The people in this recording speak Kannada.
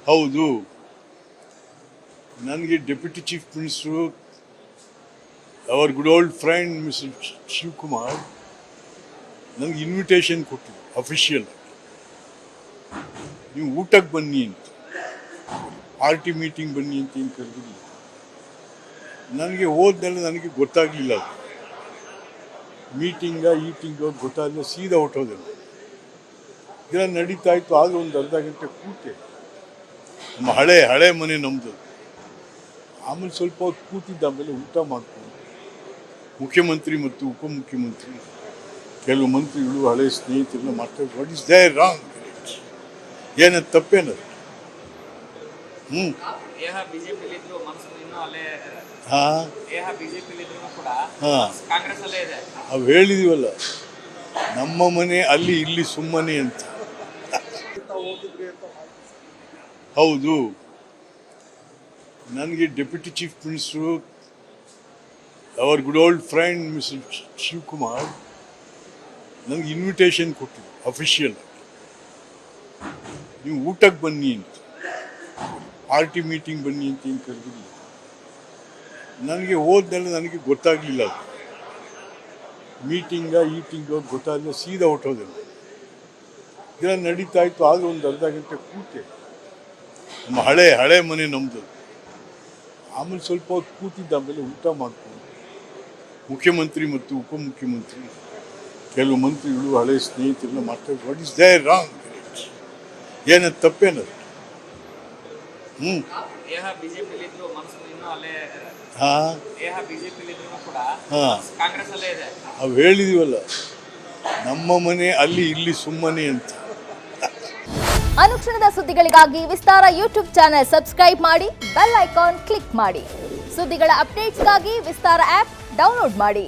ಹೌದು, ನನಗೆ deputy chief minister our good old friend mister Shivakumar ನನಗೆ ಇನ್ವಿಟೇಷನ್ ಕೊಟ್ಟರು ಅಫಿಷಿಯಲ್. ನೀವು ಊಟಕ್ಕೆ ಬನ್ನಿ ಅಂತ, ಪಾರ್ಟಿ ಮೀಟಿಂಗ್ ಬನ್ನಿ ಅಂತ ಏನು ಕರೆದಿಲ್ಲ. ನನಗೆ ಹೋದ್ಮೇಲೆ ನನಗೆ ಗೊತ್ತಾಗಲಿಲ್ಲ, ಅದು ಈಟಿಂಗೋ ಗೊತ್ತಾಗಲಿಲ್ಲ, ಸೀದಾ ಹೊಟ್ಟೋದೆ. ಇದೆಲ್ಲ ನಡೀತಾ ಇತ್ತು. ಆದರೆ ಒಂದು ಅರ್ಧ ಗಂಟೆ ಕೂತೆ. ನಮ್ಮ ಹಳೆ ಮನೆ ನಮ್ಮದು. ಆಮೇಲೆ ಸ್ವಲ್ಪ ಹೊತ್ತು ಕೂತಿದ್ದ. ಆಮೇಲೆ ಊಟ ಮಾಡ್ಕೊಂಡು ಮುಖ್ಯಮಂತ್ರಿ ಮತ್ತು ಉಪಮುಖ್ಯಮಂತ್ರಿ ಕೆಲವು ಮಂತ್ರಿಗಳು ಹಳೆ ಸ್ನೇಹಿತರನ್ನ ಮಾತಾಡಿ, ವಾಟ್ ಇಸ್ ದೇರ್ ರಾಂಗ್, ಏನದು ತಪ್ಪೇನದು? ನಾವು ಹೇಳಿದೀವಲ್ಲ, ನಮ್ಮ ಮನೆ ಅಲ್ಲಿ ಇಲ್ಲಿ ಸುಮ್ಮನೆ ಅಂತ. ಹೌದು, ನನಗೆ deputy chief minister our good old friend mister Shivakumar ನನಗೆ ಇನ್ವಿಟೇಷನ್ ಕೊಟ್ಟರು ಅಫಿಷಿಯಲ್. ನೀವು ಊಟಕ್ಕೆ ಬನ್ನಿ ಅಂತ, ಪಾರ್ಟಿ ಮೀಟಿಂಗ್ ಬನ್ನಿ ಅಂತ ಏನು ಕರೆದಿಲ್ಲ. ನನಗೆ ಹೋದ್ಮೇಲೆ ನನಗೆ ಗೊತ್ತಾಗಲಿಲ್ಲ, ಅದು ಈಟಿಂಗೋ ಗೊತ್ತಾಗಲಿಲ್ಲ, ಸೀದಾ ಹೊಟ್ಟೋದೆ. ಇದೆಲ್ಲ ನಡೀತಾ ಇತ್ತು. ಆದರೆ ಒಂದು ಅರ್ಧ ಗಂಟೆ ಕೂತೆ. ನಮ್ಮ ಹಳೆ ಮನೆ ನಮ್ಮದು. ಆಮೇಲೆ ಸ್ವಲ್ಪ ಹೊತ್ತು ಕೂತಿದ್ದ. ಆಮೇಲೆ ಊಟ ಮಾಡ್ಕೊಂಡು ಮುಖ್ಯಮಂತ್ರಿ ಮತ್ತು ಉಪಮುಖ್ಯಮಂತ್ರಿ ಕೆಲವು ಮಂತ್ರಿಗಳು ಹಳೆ ಸ್ನೇಹಿತರನ್ನ ಮಾತಾಡಿ, ವಾಟ್ ಇಸ್ ದೇರ್ ರಾಂಗ್, ಏನದು ತಪ್ಪೇನದು? ನಾವು ಹೇಳಿದೀವಲ್ಲ, ನಮ್ಮ ಮನೆ ಅಲ್ಲಿ ಇಲ್ಲಿ ಸುಮ್ಮನೆ ಅಂತ. ಅನುಕ್ಷಣದ ಸುದ್ದಿಗಳಿಗಾಗಿ ವಿಸ್ತಾರ ಯೂಟ್ಯೂಬ್ ಚಾನೆಲ್ ಸಬ್ಸ್ಕ್ರೈಬ್ ಮಾಡಿ, ಬೆಲ್ ಐಕಾನ್ ಕ್ಲಿಕ್ ಮಾಡಿ. ಸುದ್ದಿಗಳ ಅಪ್ಡೇಟ್ಸ್ಗಾಗಿ ವಿಸ್ತಾರ ಆಪ್ ಡೌನ್ಲೋಡ್ ಮಾಡಿ.